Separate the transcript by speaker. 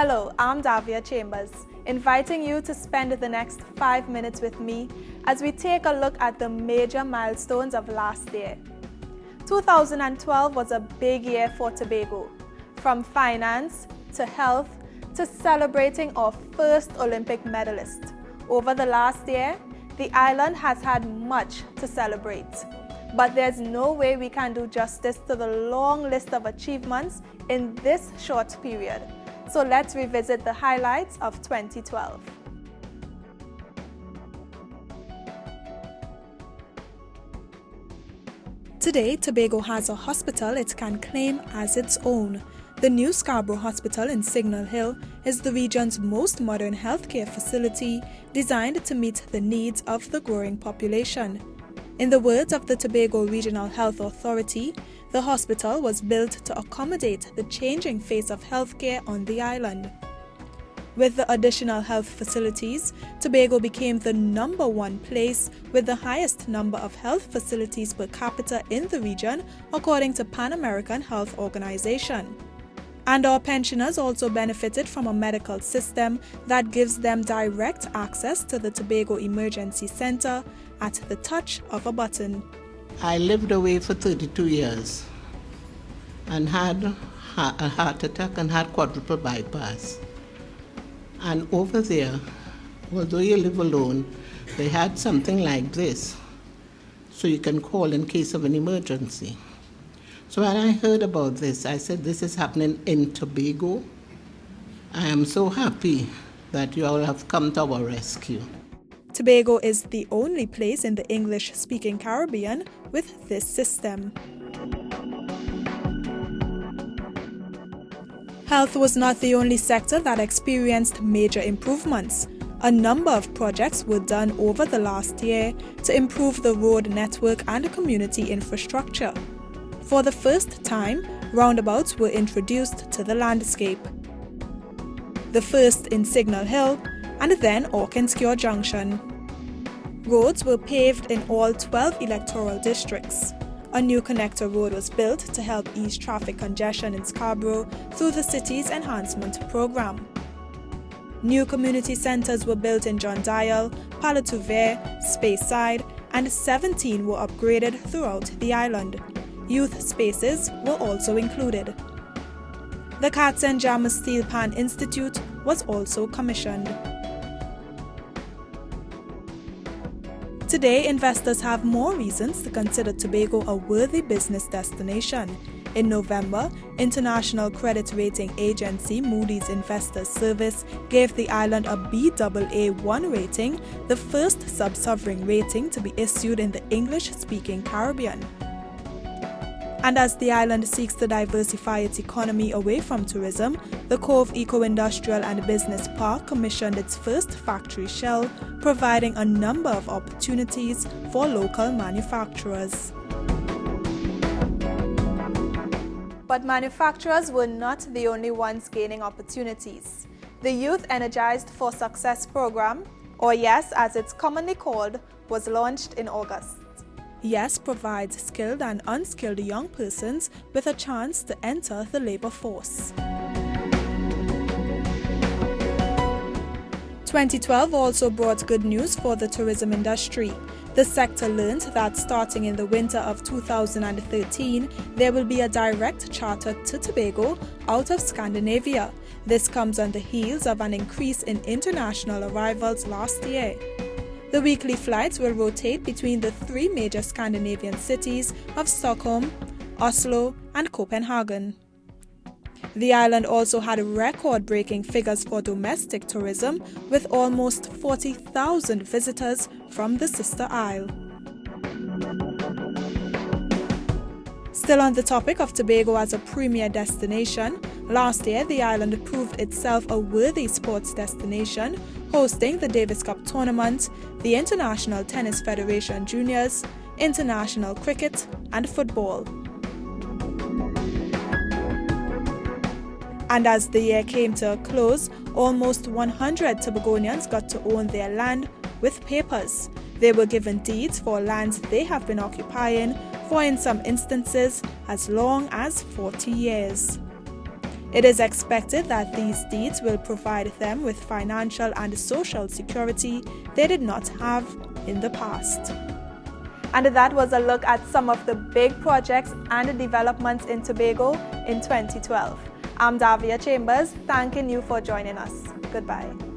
Speaker 1: Hello, I'm Davia Chambers, inviting you to spend the next 5 minutes with me as we take a look at the major milestones of last year. 2012 was a big year for Tobago, from finance to health to celebrating our first Olympic medalist. Over the last year, the island has had much to celebrate. But there's no way we can do justice to the long list of achievements in this short period. So let's revisit the highlights of 2012. Today, Tobago has a hospital it can claim as its own. The new Scarborough Hospital in Signal Hill is the region's most modern healthcare facility designed to meet the needs of the growing population. In the words of the Tobago Regional Health Authority, the hospital was built to accommodate the changing face of healthcare on the island. With the additional health facilities, Tobago became the #1 place with the highest number of health facilities per capita in the region, according to Pan American Health Organization. And our pensioners also benefited from a medical system that gives them direct access to the Tobago Emergency Center at the touch of a button.
Speaker 2: I lived away for 32 years and had a heart attack and had quadruple bypass. And over there, although you live alone, they had something like this, so you can call in case of an emergency. So when I heard about this, I said, this is happening in Tobago. I am so happy that you all have come to our rescue.
Speaker 1: Tobago is the only place in the English-speaking Caribbean with this system. Health was not the only sector that experienced major improvements. A number of projects were done over the last year to improve the road network and community infrastructure. For the first time, roundabouts were introduced to the landscape. The first in Signal Hill and then Orkinscure Junction. Roads were paved in all 12 electoral districts. A new connector road was built to help ease traffic congestion in Scarborough through the city's enhancement program. New community centres were built in John Dial, Palatuver, Speyside, and 17 were upgraded throughout the island. Youth spaces were also included. The Cats and Jammers Steel Pan Institute was also commissioned. Today, investors have more reasons to consider Tobago a worthy business destination. In November, international credit rating agency Moody's Investors Service gave the island a Baa1 rating, the first sub-sovereign rating to be issued in the English-speaking Caribbean. And as the island seeks to diversify its economy away from tourism, the Cove Eco-Industrial and Business Park commissioned its first factory shell, providing a number of opportunities for local manufacturers. But manufacturers were not the only ones gaining opportunities. The Youth Energized for Success program, or YES as it's commonly called, was launched in August. YES provides skilled and unskilled young persons with a chance to enter the labor force. 2012 also brought good news for the tourism industry. The sector learned that starting in the winter of 2013, there will be a direct charter to Tobago out of Scandinavia. This comes on the heels of an increase in international arrivals last year. The weekly flights will rotate between the 3 major Scandinavian cities of Stockholm, Oslo, and Copenhagen. The island also had record-breaking figures for domestic tourism, with almost 40,000 visitors from the sister isle. Still on the topic of Tobago as a premier destination, last year the island proved itself a worthy sports destination, hosting the Davis Cup tournament, the International Tennis Federation Juniors, international cricket, and football. And as the year came to a close, almost 100 Tobagonians got to own their land with papers. They were given deeds for lands they have been occupying for, in some instances, as long as 40 years. It is expected that these deeds will provide them with financial and social security they did not have in the past. And that was a look at some of the big projects and developments in Tobago in 2012. I'm Davia Chambers, thanking you for joining us. Goodbye.